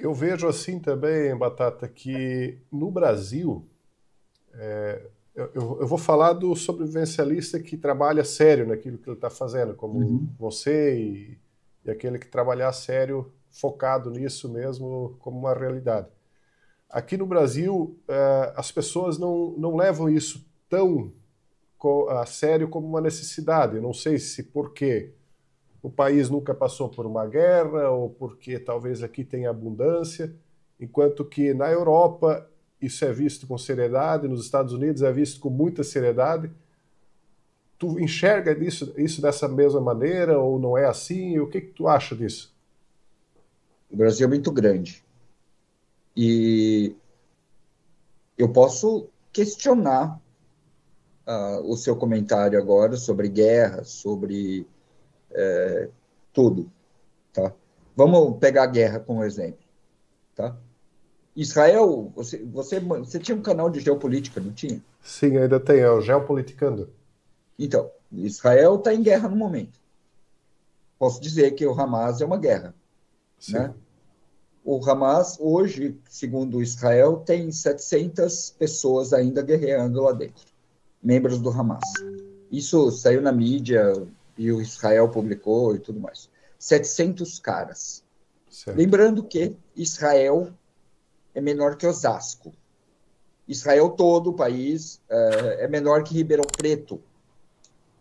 Eu vejo assim também, Batata, que no Brasil, eu vou falar do sobrevivencialista que trabalha sério naquilo que ele está fazendo, como Uhum. você e aquele que trabalhar sério, focado nisso mesmo como uma realidade. Aqui no Brasil, as pessoas não levam isso tão a sério como uma necessidade. Eu não sei se porque o país nunca passou por uma guerra ou porque talvez aqui tenha abundância, enquanto que na Europa isso é visto com seriedade, nos Estados Unidos é visto com muita seriedade. Tu enxerga isso dessa mesma maneira ou não é assim? O que tu acha disso? O Brasil é muito grande. E eu posso questionar o seu comentário agora sobre guerra, sobre tudo, tá? Vamos pegar a guerra como exemplo, tá? Israel, você tinha um canal de geopolítica, não tinha? Sim, ainda tem, é o geopoliticando. Então, Israel está em guerra no momento. Posso dizer que o Hamas é uma guerra, né? Sim, O Hamas, hoje, segundo Israel, tem 700 pessoas ainda guerreando lá dentro, membros do Hamas. Isso saiu na mídia e o Israel publicou e tudo mais. 700 caras. certo. Lembrando que Israel é menor que Osasco. Israel todo, o país, é menor que Ribeirão Preto.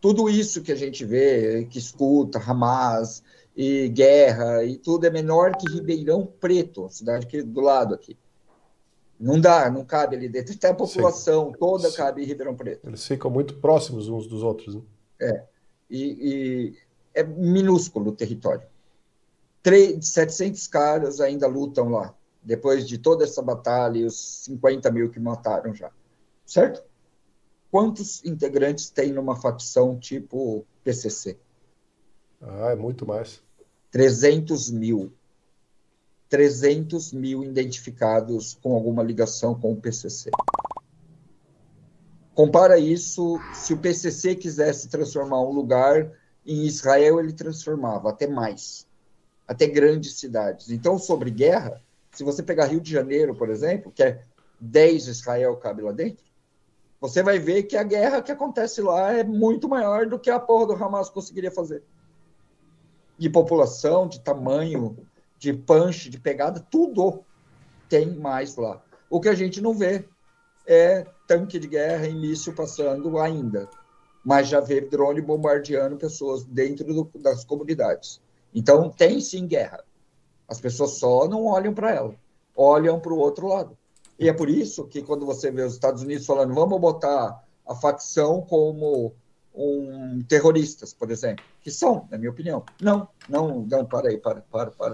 Tudo isso que a gente vê, que escuta, Hamas e guerra e tudo, é menor que Ribeirão Preto, a cidade aqui do lado aqui. Não dá, não cabe ali dentro. Até a Sim. população toda cabe em Ribeirão Preto. Eles ficam muito próximos uns dos outros, né? E é minúsculo o território. 700 caras ainda lutam lá, depois de toda essa batalha e os 50 mil que mataram já. Certo? Quantos integrantes tem numa facção tipo PCC? Ah, é muito mais. 300 mil. 300 mil identificados com alguma ligação com o PCC. Compara isso, se o PCC quisesse transformar um lugar em Israel, ele transformava até mais, até grandes cidades. Então, sobre guerra, se você pegar Rio de Janeiro, por exemplo, que é 10 Israel cabe lá dentro, você vai ver que a guerra que acontece lá é muito maior do que a porra do Hamas conseguiria fazer. De população, de tamanho, de punch, de pegada, tudo tem mais lá. O que a gente não vê é tanque de guerra e míssil passando ainda, mas já vê drone bombardeando pessoas dentro das comunidades. Então, tem sim guerra. As pessoas só não olham para ela, olham para o outro lado. E é por isso que quando você vê os Estados Unidos falando, vamos botar a facção como terroristas, por exemplo, que são, na minha opinião. Não, para aí, para.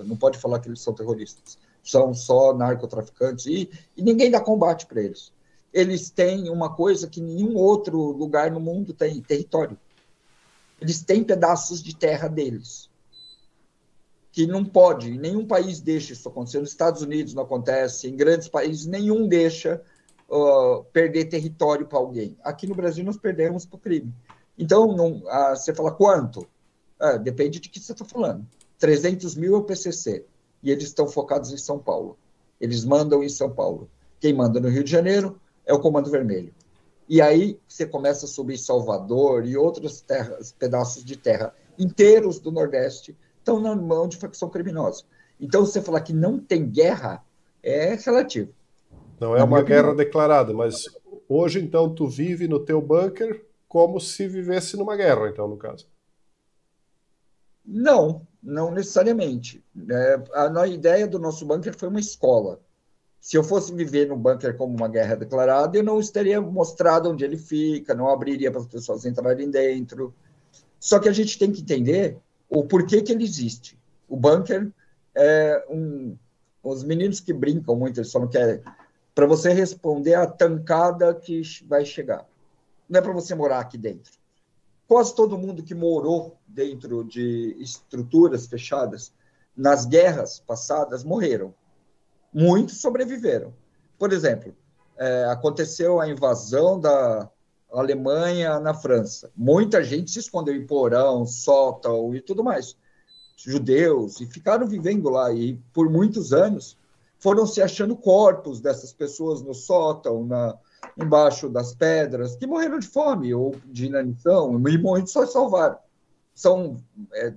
Não pode falar que eles são terroristas. São só narcotraficantes e ninguém dá combate para eles. Eles têm uma coisa que nenhum outro lugar no mundo tem, território. Eles têm pedaços de terra deles que não pode, nenhum país deixa isso acontecer. Nos Estados Unidos não acontece, em grandes países, nenhum deixa perder território para alguém. Aqui no Brasil nós perdemos para o crime. Então, não, você fala quanto? Depende de que você está falando. 300 mil é o PCC, e eles estão focados em São Paulo. Eles mandam em São Paulo. Quem manda no Rio de Janeiro é o Comando Vermelho. E aí você começa a subir Salvador e outros pedaços de terra inteiros do Nordeste estão na mão de facção criminosa. Então, você falar que não tem guerra é relativo, Não é na minha uma guerra opinião. declarada, mas hoje então tu vive no teu bunker como se vivesse numa guerra, então, no caso. Não necessariamente. A ideia do nosso bunker foi uma escola. Se eu fosse viver no bunker como uma guerra declarada, eu não teria mostrado onde ele fica, não abriria para as pessoas entrarem dentro. Só que a gente tem que entender o porquê que ele existe. O bunker os meninos que brincam muito, eles falam que é para você responder à tancada que vai chegar. Não é para você morar aqui dentro. Quase todo mundo que morou dentro de estruturas fechadas nas guerras passadas morreram. Muitos sobreviveram. Por exemplo, aconteceu a invasão da Alemanha na França. Muita gente se escondeu em porão, sótão e tudo mais. Judeus, e ficaram vivendo lá. E por muitos anos, foram se achando corpos dessas pessoas no sótão, embaixo das pedras, que morreram de fome ou de inanição, e muitos só salvaram. São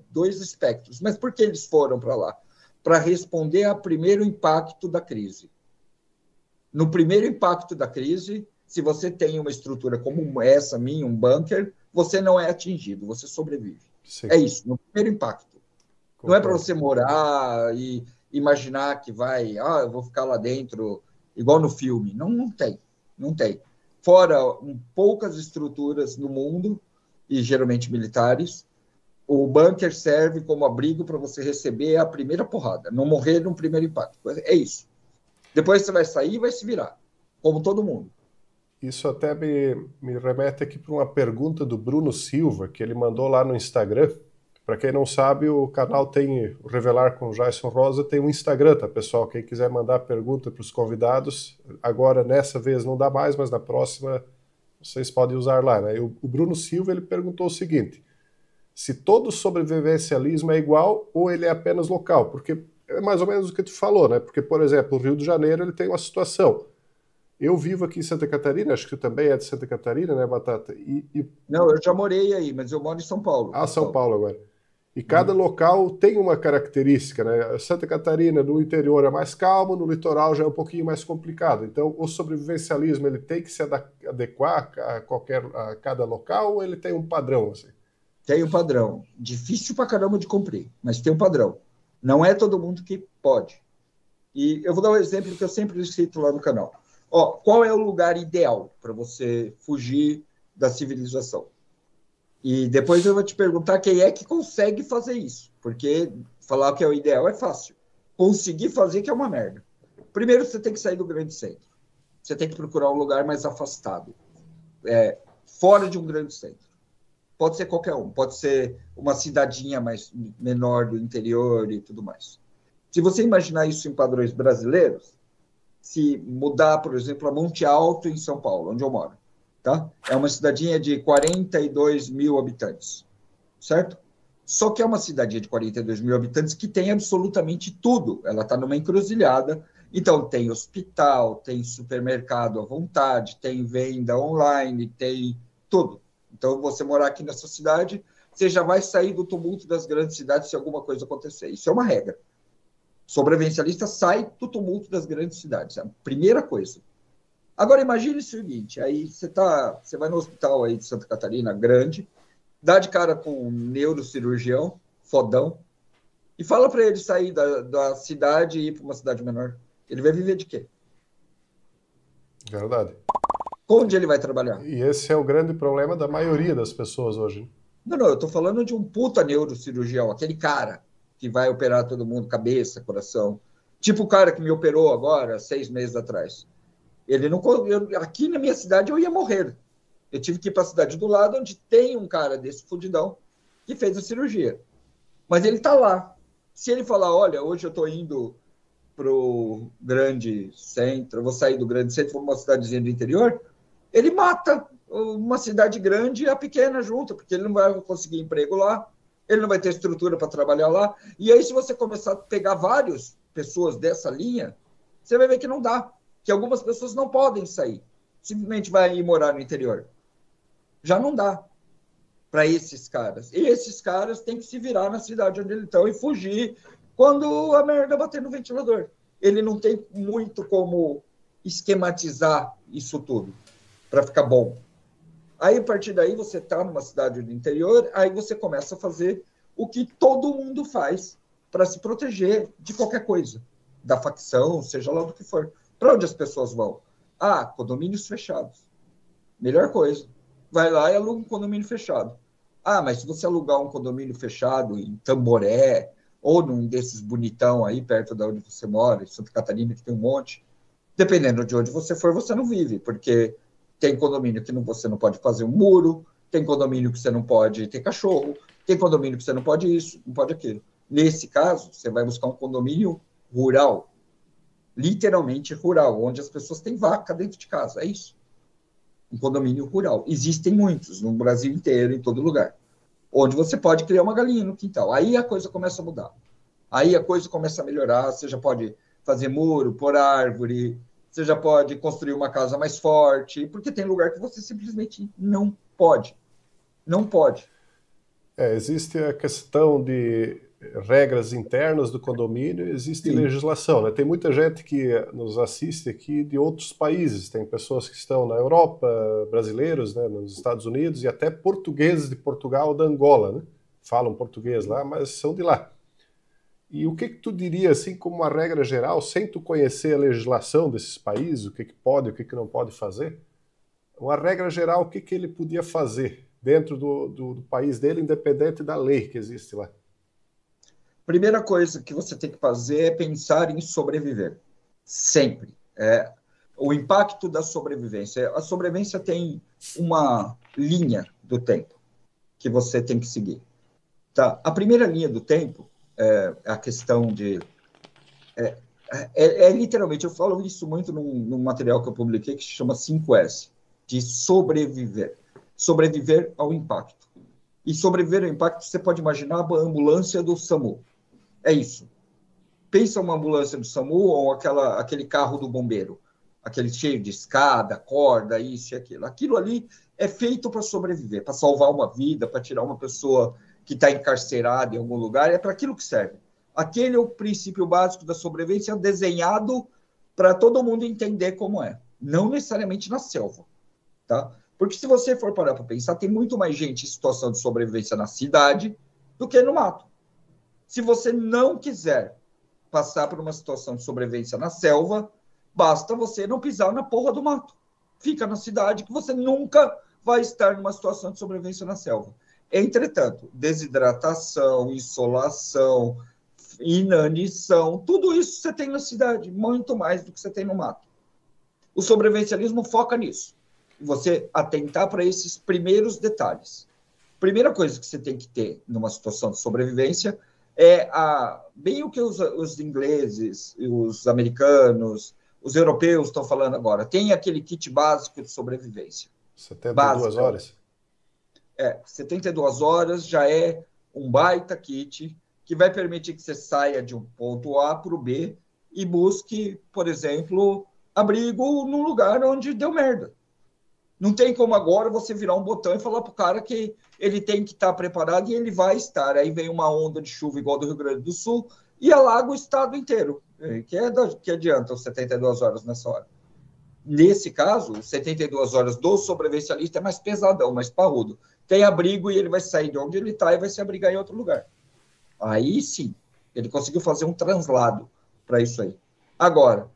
dois espectros. Mas por que eles foram para lá? Para responder ao primeiro impacto da crise. No primeiro impacto da crise, se você tem uma estrutura como essa minha, um bunker, você não é atingido, você sobrevive. Sim. É isso, no primeiro impacto. Concordo. Não é para você morar e imaginar que eu vou ficar lá dentro, igual no filme. Não, não tem. Fora poucas estruturas no mundo, e geralmente militares, o bunker serve como abrigo para você receber a primeira porrada, não morrer no primeiro impacto. É isso. Depois você vai sair e vai se virar, como todo mundo. Isso até me remete aqui para uma pergunta do Bruno Silva, que ele mandou lá no Instagram. Para quem não sabe, o canal tem, o Revelar com o Jason Rosa, tem um Instagram, tá, pessoal? Quem quiser mandar pergunta para os convidados, agora, nessa vez, não dá mais, mas na próxima vocês podem usar lá, né? O Bruno Silva, ele perguntou o seguinte: se todo sobrevivencialismo é igual ou ele é apenas local? Porque é mais ou menos o que tu falou, né? Porque, por exemplo, o Rio de Janeiro, ele tem uma situação. Eu vivo aqui em Santa Catarina, acho que tu também é de Santa Catarina, né, Batata? Não, eu já morei aí, mas eu moro em São Paulo. Ah, São Paulo agora. E cada local tem uma característica, né? Santa Catarina, no interior, é mais calmo, no litoral já é um pouquinho mais complicado. Então, o sobrevivencialismo, ele tem que se adequar a cada local ou ele tem um padrão, assim? Tem um padrão. Difícil pra caramba de cumprir, mas tem um padrão. Não é todo mundo que pode. E eu vou dar um exemplo que eu sempre cito lá no canal. Qual é o lugar ideal para você fugir da civilização? E depois eu vou te perguntar quem é que consegue fazer isso, porque falar que é o ideal é fácil. Conseguir fazer que é uma merda. Primeiro, você tem que sair do grande centro. Você tem que procurar um lugar mais afastado, fora de um grande centro. Pode ser qualquer um, pode ser uma cidadinha menor do interior e tudo mais. Se você imaginar isso em padrões brasileiros, se mudar, por exemplo, a Monte Alto, em São Paulo, onde eu moro, tá? É uma cidadinha de 42 mil habitantes, certo? Só que é uma cidadinha de 42 mil habitantes que tem absolutamente tudo. Ela está numa encruzilhada, então tem hospital, tem supermercado à vontade, tem venda online, tem tudo. Então, você morar aqui nessa cidade, você já vai sair do tumulto das grandes cidades se alguma coisa acontecer. Isso é uma regra. Sobrevivencialista sai do tumulto das grandes cidades. É a primeira coisa. Agora, imagine o seguinte, aí você vai no hospital aí de Santa Catarina, grande, dá de cara com um neurocirurgião, fodão, e fala para ele sair da cidade e ir para uma cidade menor. Ele vai viver de quê? Verdade. Onde ele vai trabalhar? E esse é o grande problema da maioria das pessoas hoje. Não, eu estou falando de um puta neurocirurgião, aquele cara que vai operar todo mundo, cabeça, coração. Tipo o cara que me operou agora, 6 meses atrás. Aqui na minha cidade eu ia morrer. Eu tive que ir para a cidade do lado, onde tem um cara desse fudidão que fez a cirurgia. Mas ele está lá. Se ele falar, olha, hoje eu estou indo para o grande centro, eu vou sair do grande centro, vou para uma cidadezinha do interior, ele mata uma cidade grande e a pequena junto, porque ele não vai conseguir emprego lá, ele não vai ter estrutura para trabalhar lá. E aí, se você começar a pegar várias pessoas dessa linha, você vai ver que não dá, que algumas pessoas não podem sair, simplesmente vai ir morar no interior. Já não dá para esses caras. E esses caras têm que se virar na cidade onde eles estão e fugir quando a merda bater no ventilador. Ele não tem muito como esquematizar isso tudo para ficar bom. Aí, a partir daí, você está numa cidade do interior, aí você começa a fazer o que todo mundo faz para se proteger de qualquer coisa, da facção, seja lá do que for. Para onde as pessoas vão? Condomínios fechados. Melhor coisa. Vai lá e aluga um condomínio fechado. Mas se você alugar um condomínio fechado em Tamboré, ou num desses bonitão aí, perto de onde você mora, em Santa Catarina, que tem um monte, dependendo de onde você for, você não vive, porque tem condomínio que você não pode fazer um muro, tem condomínio que você não pode ter cachorro, tem condomínio que você não pode isso, não pode aquilo. Nesse caso, você vai buscar um condomínio rural, literalmente rural, onde as pessoas têm vaca dentro de casa, é isso. Um condomínio rural. Existem muitos, no Brasil inteiro, em todo lugar, onde você pode criar uma galinha no quintal. Aí a coisa começa a mudar. Aí a coisa começa a melhorar, você já pode fazer muro, pôr árvore, você já pode construir uma casa mais forte, porque tem lugar que você simplesmente não pode. Não pode. Existe a questão de regras internas do condomínio, existe legislação, né? Tem muita gente que nos assiste aqui de outros países, tem pessoas que estão na Europa, brasileiros, né, nos Estados Unidos, e até portugueses de Portugal, da Angola, né? Falam português lá, mas são de lá. E o que tu diria, assim, como uma regra geral, sem tu conhecer a legislação desses países, o que pode, o que não pode fazer, uma regra geral, o que ele podia fazer dentro do país dele, independente da lei que existe lá? Primeira coisa que você tem que fazer é pensar em sobreviver. Sempre. O impacto da sobrevivência. A sobrevivência tem uma linha do tempo que você tem que seguir. Tá? A primeira linha do tempo é a questão de... literalmente, eu falo isso muito num material que eu publiquei que se chama 5S, de sobreviver. Sobreviver ao impacto. E sobreviver ao impacto, você pode imaginar a ambulância do SAMU. É isso. Pensa uma ambulância do SAMU ou aquele carro do bombeiro, aquele cheio de escada, corda, isso e aquilo. Aquilo ali é feito para sobreviver, para salvar uma vida, para tirar uma pessoa que está encarcerada em algum lugar, é para aquilo que serve. Aquele é o princípio básico da sobrevivência desenhado para todo mundo entender como é. Não necessariamente na selva, tá? Porque se você for parar para pensar, tem muito mais gente em situação de sobrevivência na cidade do que no mato. Se você não quiser passar por uma situação de sobrevivência na selva, basta você não pisar na porra do mato. Fica na cidade que você nunca vai estar numa situação de sobrevivência na selva. Entretanto, desidratação, insolação, inanição, tudo isso você tem na cidade, muito mais do que você tem no mato. O sobrevivencialismo foca nisso. Você atentar para esses primeiros detalhes. Primeira coisa que você tem que ter numa situação de sobrevivência é bem o que os ingleses, os americanos, os europeus estão falando agora. Tem aquele kit básico de sobrevivência. 72 horas? 72 horas já é um baita kit que vai permitir que você saia de um ponto A para o B e busque, por exemplo, abrigo num lugar onde deu merda. Não tem como agora você virar um botão e falar para o cara que ele tem que estar preparado e ele vai estar. Aí vem uma onda de chuva igual do Rio Grande do Sul e alaga o estado inteiro. Que adianta os 72 horas nessa hora? Nesse caso, 72 horas do sobrevivencialista é mais pesadão, mais parrudo. Tem abrigo e ele vai sair de onde ele está e vai se abrigar em outro lugar. Aí sim, ele conseguiu fazer um translado para isso aí. Agora,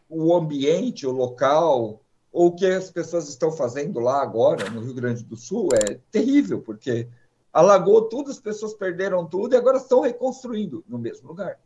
o ambiente, o local... ou o que as pessoas estão fazendo lá agora, no Rio Grande do Sul, é terrível, porque alagou tudo, as pessoas perderam tudo e agora estão reconstruindo no mesmo lugar.